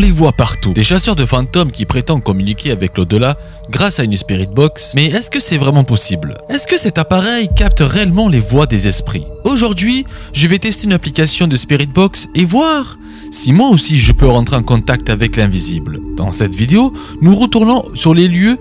les voit partout. Des chasseurs de fantômes qui prétendent communiquer avec l'au-delà grâce à une spirit box. Mais est-ce que c'est vraiment possible? Est-ce que cet appareil capte réellement les voix des esprits? Aujourd'hui, je vais tester une application de spirit box et voir si moi aussi je peux rentrer en contact avec l'invisible. Dans cette vidéo, nous retournons sur les lieux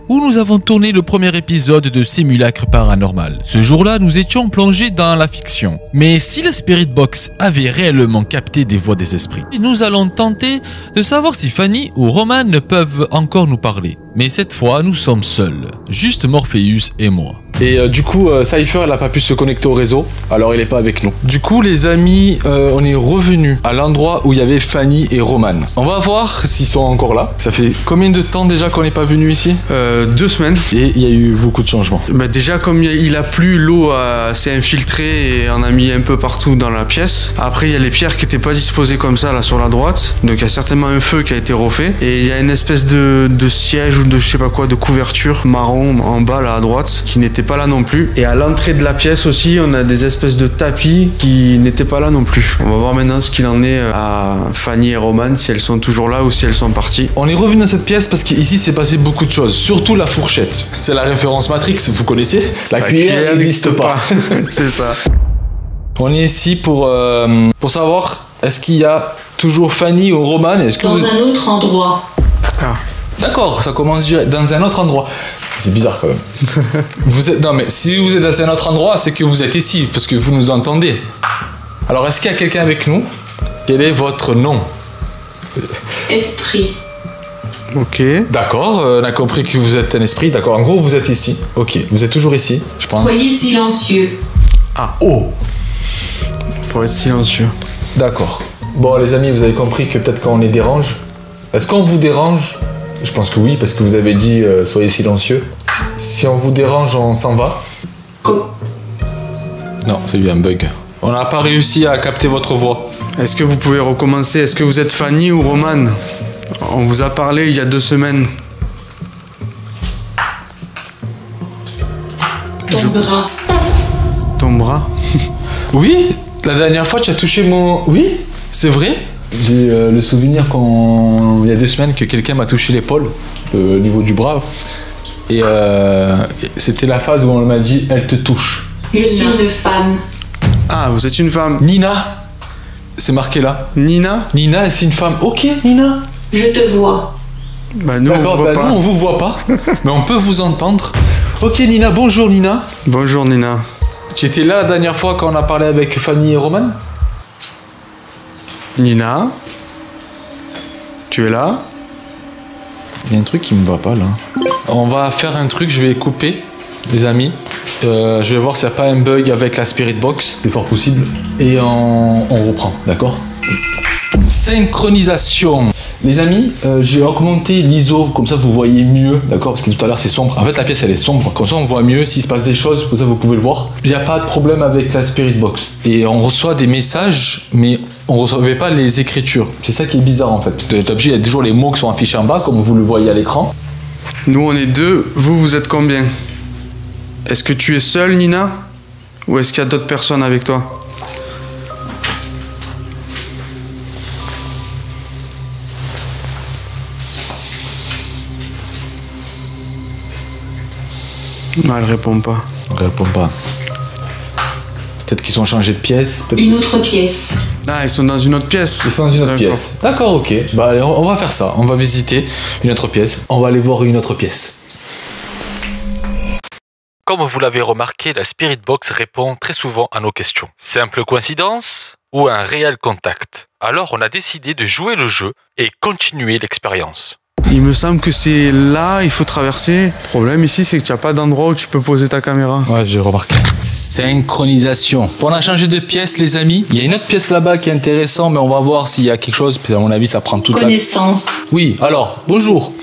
où nous avons tourné le premier épisode de Simulacre Paranormal. Ce jour-là, nous étions plongés dans la fiction. Mais si la Spirit Box avait réellement capté des voix des esprits, nous allons tenter de savoir si Fanny ou Roman peuvent encore nous parler. Mais cette fois, nous sommes seuls. Juste Morpheus et moi. Et du coup, Cypher, elle n'a pas pu se connecter au réseau, alors il n'est pas avec nous. Du coup, les amis, on est revenus à l'endroit où il y avait Fanny et Roman. On va voir s'ils sont encore là. Ça fait combien de temps déjà qu'on n'est pas venu ici? 2 semaines. Et il y a eu beaucoup de changements. Bah déjà, comme il a plu, l'eau s'est infiltrée et on a mis un peu partout dans la pièce. Après, il y a les pierres qui n'étaient pas disposées comme ça, là, sur la droite. Donc, il y a certainement un feu qui a été refait. Et il y a une espèce de siège ou de je sais pas quoi, de couverture marron en bas, là, à droite, qui n'était pas là non plus. Et à l'entrée de la pièce aussi, on a des espèces de tapis qui n'étaient pas là non plus. On va voir maintenant ce qu'il en est à Fanny et Roman, si elles sont toujours là ou si elles sont parties. On est revenu dans cette pièce parce qu'ici s'est passé beaucoup de choses, surtout la fourchette. C'est la référence Matrix, vous connaissez? La cuillère n'existe pas. C'est ça. On est ici pour savoir, est-ce qu'il y a toujours Fanny ou Roman? Dans un autre endroit. Ah. D'accord, ça commence direct dans un autre endroit. C'est bizarre quand même. Non mais si vous êtes dans un autre endroit, c'est que vous êtes ici, parce que vous nous entendez. Alors est-ce qu'il y a quelqu'un avec nous? Quel est votre nom? Esprit. Ok. D'accord, on a compris que vous êtes un esprit. D'accord, en gros vous êtes ici. Ok, vous êtes toujours ici, je pense. Soyez silencieux. Ah, oh. Faut être silencieux. D'accord. Bon les amis, vous avez compris que peut-être qu'on les dérange. Est-ce qu'on vous dérange? Je pense que oui, parce que vous avez dit soyez silencieux. Si on vous dérange, on s'en va. Non, c'est eu un bug. On n'a pas réussi à capter votre voix. Est-ce que vous pouvez recommencer? Est-ce que vous êtes Fanny ou Roman? On vous a parlé il y a 2 semaines. Ton bras. Ton bras? Oui, la dernière fois tu as touché mon... Oui, c'est vrai. J'ai le souvenir il y a 2 semaines que quelqu'un m'a touché l'épaule, au niveau du bras. Et c'était la phase où on m'a dit « elle te touche ». Je suis une femme. Ah, vous êtes une femme. Nina, c'est marqué là. Nina? Nina, c'est une femme. Ok, Nina. Je te vois. Bah nous, d'accord, on nous on vous voit pas, mais on peut vous entendre. Ok Nina, bonjour Nina. Bonjour Nina. Tu étais là la dernière fois quand on a parlé avec Fanny et Roman? Nina, tu es là? Il y a un truc qui me va pas là. On va faire un truc, je vais couper, les amis. Je vais voir s'il n'y a pas un bug avec la Spirit Box. C'est fort possible. Et on reprend, d'accord? Synchronisation. Les amis, j'ai augmenté l'ISO, comme ça vous voyez mieux, d'accord? Parce que tout à l'heure c'est sombre. En fait la pièce elle est sombre, comme ça on voit mieux. S'il se passe des choses, comme ça vous pouvez le voir. Il n'y a pas de problème avec la Spirit Box. Et on reçoit des messages, mais on ne recevait pas les écritures. C'est ça qui est bizarre en fait. Parce que il y a toujours les mots qui sont affichés en bas, comme vous le voyez à l'écran. Nous on est 2, vous êtes combien? Est-ce que tu es seule Nina? Ou est-ce qu'il y a d'autres personnes avec toi? Non, elle répond pas. Elle répond pas. Peut-être qu'ils ont changé de pièce. Une autre pièce. Ah, ils sont dans une autre pièce. Ils sont dans une autre pièce. D'accord, ok. Bah allez, on va faire ça. On va visiter une autre pièce. On va aller voir une autre pièce. Comme vous l'avez remarqué, la Spirit Box répond très souvent à nos questions. Simple coïncidence ou un réel contact? Alors on a décidé de jouer le jeu et continuer l'expérience. Il me semble que c'est là, il faut traverser. Le problème ici, c'est que tu n'as pas d'endroit où tu peux poser ta caméra. Ouais, j'ai remarqué. Synchronisation. On a changé de pièce, les amis. Il y a une autre pièce là-bas qui est intéressante, mais on va voir s'il y a quelque chose. Puis à mon avis, ça prend toute connaissance. Oui, alors, bonjour.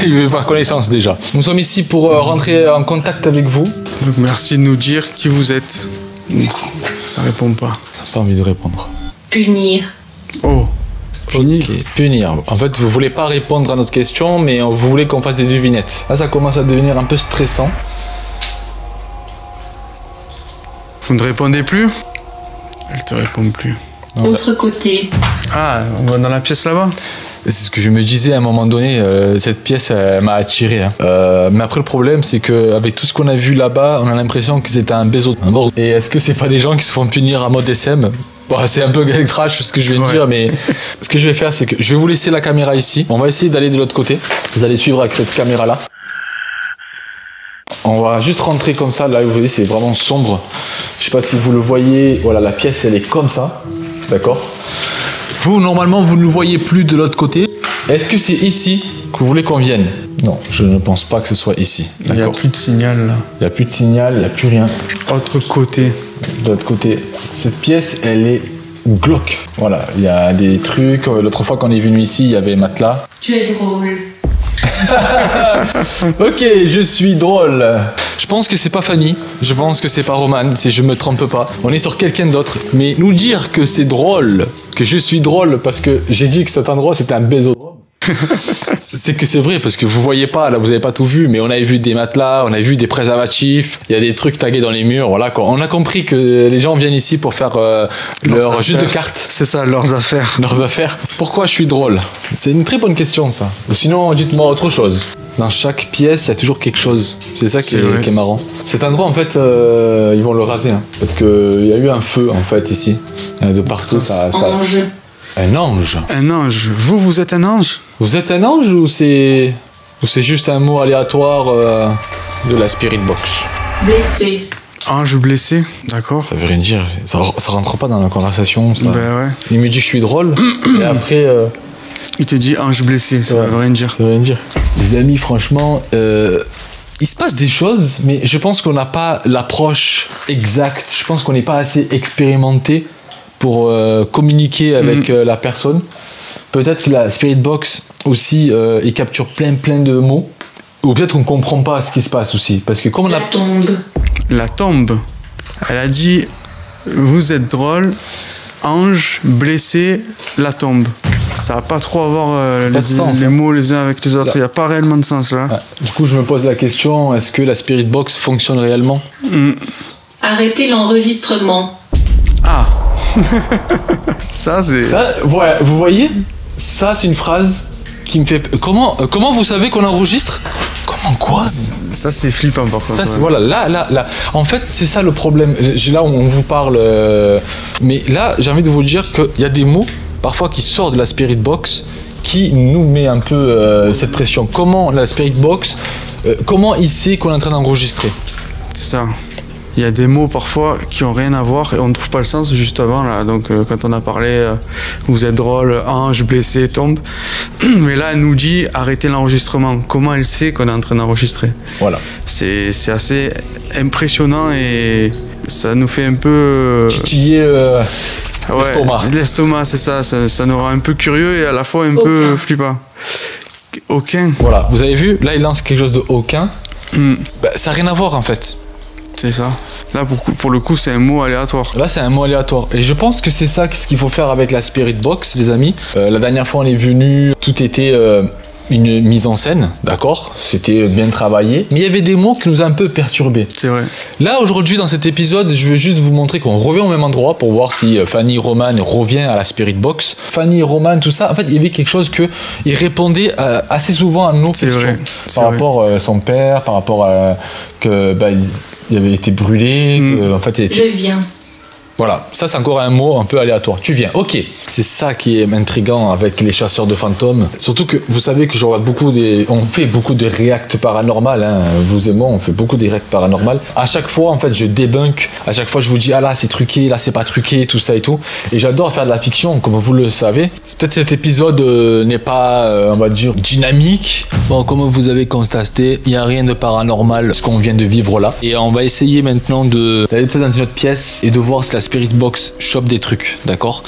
Il veut faire connaissance déjà. Nous sommes ici pour rentrer en contact avec vous. Donc merci de nous dire qui vous êtes. Ça répond pas. Ça n'a pas envie de répondre. Punir. Oh. Punir. Okay. Punir. En fait, vous voulez pas répondre à notre question, mais vous voulez qu'on fasse des devinettes. Là, ça commence à devenir un peu stressant. Vous ne répondez plus? Elle te répond plus. Autre côté. Ah, on va dans la pièce là-bas? C'est ce que je me disais à un moment donné, cette pièce elle m'a attiré. Hein. Mais après le problème c'est qu'avec tout ce qu'on a vu là-bas, on a l'impression que c'était un baiser. Et est-ce que c'est pas des gens qui se font punir à mode SM? Bon, c'est un peu trash ce que je viens de dire, mais ce que je vais faire c'est que je vais vous laisser la caméra ici. On va essayer d'aller de l'autre côté. Vous allez suivre avec cette caméra là. On va juste rentrer comme ça, là vous voyez c'est vraiment sombre. Je sais pas si vous le voyez, voilà la pièce elle est comme ça, d'accord. Vous normalement vous ne le voyez plus de l'autre côté. Est-ce que c'est ici que vous voulez qu'on vienne? Non, je ne pense pas que ce soit ici. Il n'y a plus de signal là. Il n'y a plus de signal, il n'y a plus rien. Autre côté. De l'autre côté, cette pièce elle est glauque. Voilà, il y a des trucs. L'autre fois qu'on est venu ici, il y avait un matelas. Tu es drôle. Ok, je suis drôle. Je pense que c'est pas Fanny, je pense que c'est pas Roman, si je me trompe pas. On est sur quelqu'un d'autre. Mais nous dire que c'est drôle, que je suis drôle parce que j'ai dit que cet endroit c'était un bésodrome. C'est que c'est vrai parce que vous voyez pas, là vous avez pas tout vu, mais on avait vu des matelas, on a vu des préservatifs, il y a des trucs tagués dans les murs, voilà quoi. On a compris que les gens viennent ici pour faire leur jeu de cartes. C'est ça, leurs affaires. Leurs affaires. Pourquoi je suis drôle? C'est une très bonne question ça. Sinon dites-moi autre chose. Dans chaque pièce, il y a toujours quelque chose. C'est ça qui est marrant. Cet endroit, en fait, ils vont le raser. Hein, parce qu'il y a eu un feu, en fait, ici. De partout, ça... Ange. Un ange. Un ange. Vous êtes un ange? Vous êtes un ange ou c'est juste un mot aléatoire de la Spirit Box? Blessé. Ange blessé, d'accord. Ça veut rien dire. Ça rentre pas dans la conversation, ça. Ben ouais. Il me dit que je suis drôle. Et après... il te dit ange blessé, ça veut rien dire. Ça veut rien dire. Les amis, franchement... il se passe des choses, mais je pense qu'on n'a pas l'approche exacte. Je pense qu'on n'est pas assez expérimenté pour communiquer avec la personne. Peut-être que la Spirit Box aussi, il capture plein de mots. Ou peut-être qu'on ne comprend pas ce qui se passe aussi. Parce que comme on La a... tombe. La tombe. Elle a dit, vous êtes drôle, ange blessé, la tombe. Ça n'a pas trop à voir les mots les uns avec les autres. Il n'y a pas réellement de sens là. Ah, du coup, je me pose la question, est-ce que la Spirit Box fonctionne réellement? Arrêtez l'enregistrement. Ah. Ça, c'est... Ça, ouais, vous voyez? Ça, c'est une phrase qui me fait... Comment vous savez qu'on enregistre? Comment quoi? Ça, c'est flippant par contre. Ça, voilà, là. En fait, c'est ça le problème. Là, on vous parle... Mais là, j'ai envie de vous dire qu'il y a des mots, parfois, qui sortent de la Spirit Box, qui nous met un peu cette pression. Comment la Spirit Box... comment il sait qu'on est en train d'enregistrer? C'est ça. Il y a des mots parfois qui ont rien à voir et on ne trouve pas le sens juste avant là. Donc quand on a parlé, vous êtes drôle, ange blessé, tombe. Mais là, elle nous dit arrêtez l'enregistrement. Comment elle sait qu'on est en train d'enregistrer? Voilà. C'est assez impressionnant et ça nous fait un peu... titiller l'estomac. L'estomac, c'est ça. Ça nous rend un peu curieux et à la fois un peu flippant. Aucun. Voilà, vous avez vu, là il lance quelque chose de aucun. Bah, ça n'a rien à voir en fait. C'est ça. Là, pour le coup, c'est un mot aléatoire. Là, c'est un mot aléatoire. Et je pense que c'est ça ce qu'il faut faire avec la Spirit Box, les amis. La dernière fois, on est venu, tout était une mise en scène, d'accord? C'était bien travaillé. Mais il y avait des mots qui nous ont un peu perturbés. C'est vrai. Là, aujourd'hui, dans cet épisode, je vais juste vous montrer qu'on revient au même endroit pour voir si Fanny Roman revient à la Spirit Box. Fanny Roman, tout ça, en fait, il y avait quelque chose que il répondait assez souvent à nos questions. Vrai. Par rapport à son père, par rapport à que il avait été brûlé, en fait, il était... Je viens. Voilà, ça c'est encore un mot un peu aléatoire. Tu viens, ok. C'est ça qui est intriguant avec les chasseurs de fantômes. Surtout que vous savez que je regarde on fait beaucoup de reacts paranormal, hein. Vous et moi, on fait beaucoup de reacts paranormal. À chaque fois, en fait, je débunk. À chaque fois, je vous dis, ah là c'est truqué, là c'est pas truqué, tout ça et tout. Et j'adore faire de la fiction, comme vous le savez. Peut-être cet épisode n'est pas, on va dire, dynamique. Bon, comme vous avez constaté, il n'y a rien de paranormal ce qu'on vient de vivre là. Et on va essayer maintenant d'aller peut-être dans une autre pièce et de voir si la Spirit Box chope des trucs, d'accord?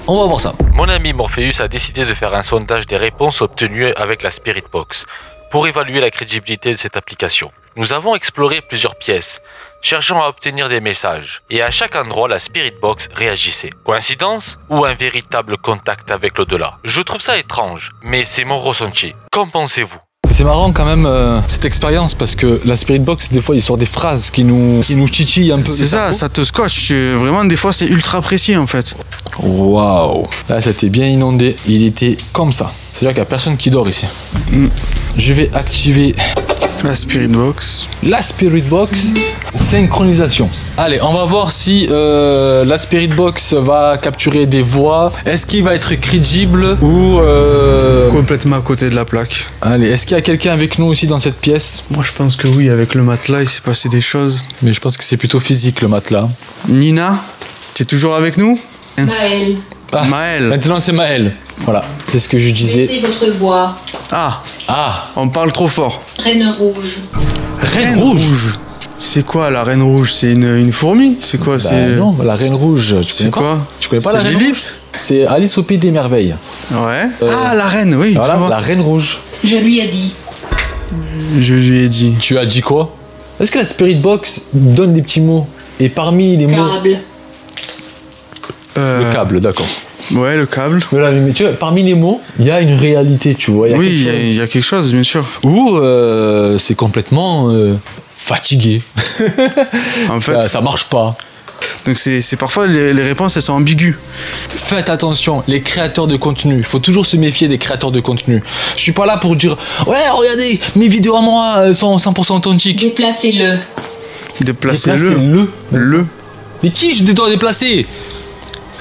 On va voir ça. Mon ami Morpheus a décidé de faire un sondage des réponses obtenues avec la Spirit Box pour évaluer la crédibilité de cette application. Nous avons exploré plusieurs pièces, cherchant à obtenir des messages, et à chaque endroit, la Spirit Box réagissait. Coïncidence ou un véritable contact avec l'au-delà? Je trouve ça étrange, mais c'est mon ressenti. Qu'en pensez-vous? C'est marrant quand même cette expérience parce que la Spirit Box, des fois, il sort des phrases qui nous titillent un peu. C'est ça, ça te scotche. Vraiment, des fois, c'est ultra précis en fait. Waouh. Là, ça était bien inondé. Il était comme ça. C'est-à-dire qu'il n'y a personne qui dort ici. Je vais activer La Spirit Box. la Spirit Box. Synchronisation. Allez, on va voir si la Spirit Box va capturer des voix. Est-ce qu'il va être crédible ou... Complètement à côté de la plaque. Allez, est-ce qu'il y a quelqu'un avec nous aussi dans cette pièce? Moi je pense que oui, avec le matelas il s'est passé des choses. Mais je pense que c'est plutôt physique le matelas. Nina, tu es toujours avec nous? Maël, Ah, Maël. maintenant c'est Maël. Voilà, c'est ce que je disais. baissez votre voix. Ah, Ah, on parle trop fort. Reine rouge. Reine Rouge. C'est quoi la Reine Rouge? C'est une fourmi? C'est quoi? Bah c'est non, la Reine Rouge. Tu c'est connais pas quoi? Tu connais pas C'est la Reine Rouge? Lilith? C'est Alice au Pays des Merveilles. Ouais. Ah, la reine, oui. Voilà, je vois. la Reine Rouge. Je lui ai dit. Je lui ai dit. Tu as dit quoi? Est-ce que la Spirit Box donne des petits mots? Et parmi les mots... Câble. Le câble, d'accord. Ouais, le câble. Voilà, mais tu vois, parmi les mots, il y a une réalité, tu vois. Il y a Oui, quelque chose. il y a quelque chose, bien sûr. Ou c'est complètement fatigué. En fait, Ça marche pas. donc c'est parfois les réponses elles sont ambiguës. Faites attention, les créateurs de contenu. Il faut toujours se méfier des créateurs de contenu. Je suis pas là pour dire ouais, regardez, mes vidéos à moi sont 100% authentiques. Déplacez-le. Déplacez-le. Le. Mais qui je dois déplacer?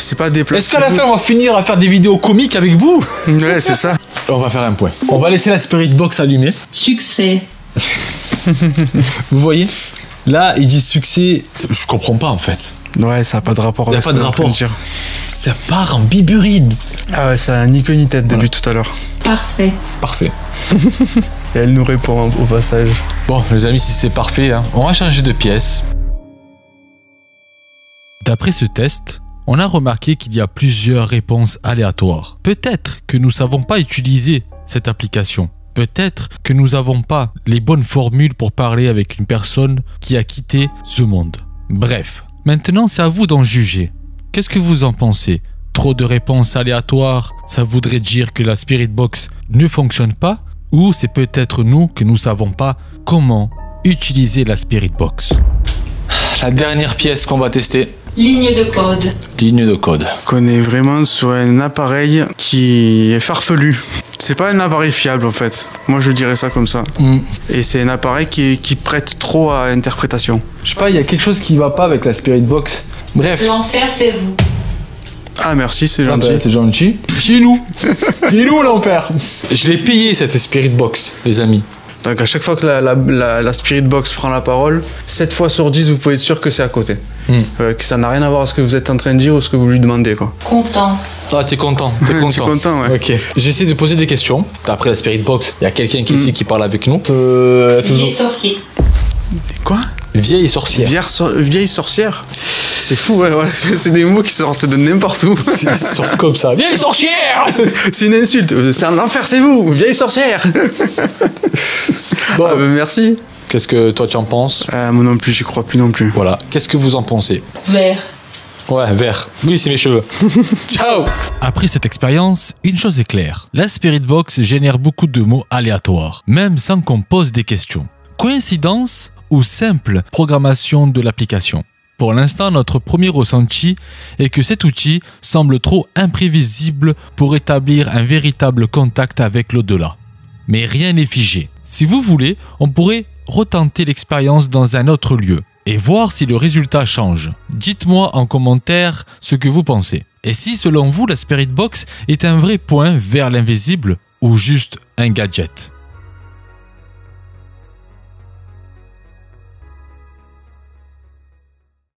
C'est pas déplacé. Est-ce qu'à la fin on va finir à faire des vidéos comiques avec vous? Ouais, c'est ça. On va faire un point. On va laisser la Spirit Box allumée. Succès. Vous voyez? Là, il dit succès. Je comprends pas en fait. Ouais, ça a pas de rapport. Y a avec pas ce de qu'on est en train rapport. dire. Ça part en biburine. Ah ouais, ça a ni queue ni tête depuis tout à l'heure. Parfait. Parfait. Et elle nous répond au passage. Bon, les amis, si c'est parfait, hein, on va changer de pièce. D'après ce test, on a remarqué qu'il y a plusieurs réponses aléatoires. Peut-être que nous ne savons pas utiliser cette application. Peut-être que nous n'avons pas les bonnes formules pour parler avec une personne qui a quitté ce monde. Bref, maintenant c'est à vous d'en juger. Qu'est-ce que vous en pensez? Trop de réponses aléatoires, ça voudrait dire que la Spirit Box ne fonctionne pas? Ou c'est peut-être nous que nous ne savons pas comment utiliser la Spirit Box? La dernière pièce qu'on va tester. Ligne de code. Ligne de code. Qu'on est vraiment sur un appareil qui est farfelu. C'est pas un appareil fiable en fait. Moi je dirais ça comme ça. Et c'est un appareil qui prête trop à interprétation. Je sais pas, il y a quelque chose qui va pas avec la Spirit Box. Bref. L'enfer, c'est vous. Ah merci, c'est Ah gentil. bah, c'est gentil. Chez nous. Chez nous l'enfer. Je l'ai payé cette Spirit Box, les amis. Donc à chaque fois que la Spirit Box prend la parole, 7 fois sur 10 vous pouvez être sûr que c'est à côté. Que ça n'a rien à voir avec ce que vous êtes en train de dire ou ce que vous lui demandez quoi. Content. Ah, t'es content, t'es content. T'es content, ouais. Ok. J'essaie de poser des questions. Après la Spirit Box, il y a quelqu'un qui est ici qui parle avec nous. Vieil sorcier. Quoi? Vieille sorcière. Vieille sorcière? C'est fou, ouais. C'est des mots qui sortent de n'importe où. Ils sortent comme ça. Vieille sorcière. C'est une insulte. C'est un enfer, c'est vous, vieille sorcière. Bon. Ah, bah, merci. Qu'est-ce que toi tu en penses? Moi non plus, j'y crois plus non plus. Voilà. Qu'est-ce que vous en pensez? Vert. Ouais, vert. Oui, c'est mes cheveux. Ciao. Après cette expérience, une chose est claire. La Spirit Box génère beaucoup de mots aléatoires, même sans qu'on pose des questions. Coïncidence ou simple programmation de l'application? Pour l'instant, notre premier ressenti est que cet outil semble trop imprévisible pour établir un véritable contact avec l'au-delà. Mais rien n'est figé. Si vous voulez, on pourrait retenter l'expérience dans un autre lieu et voir si le résultat change. Dites-moi en commentaire ce que vous pensez. Et si selon vous la Spirit Box est un vrai point vers l'invisible ou juste un gadget.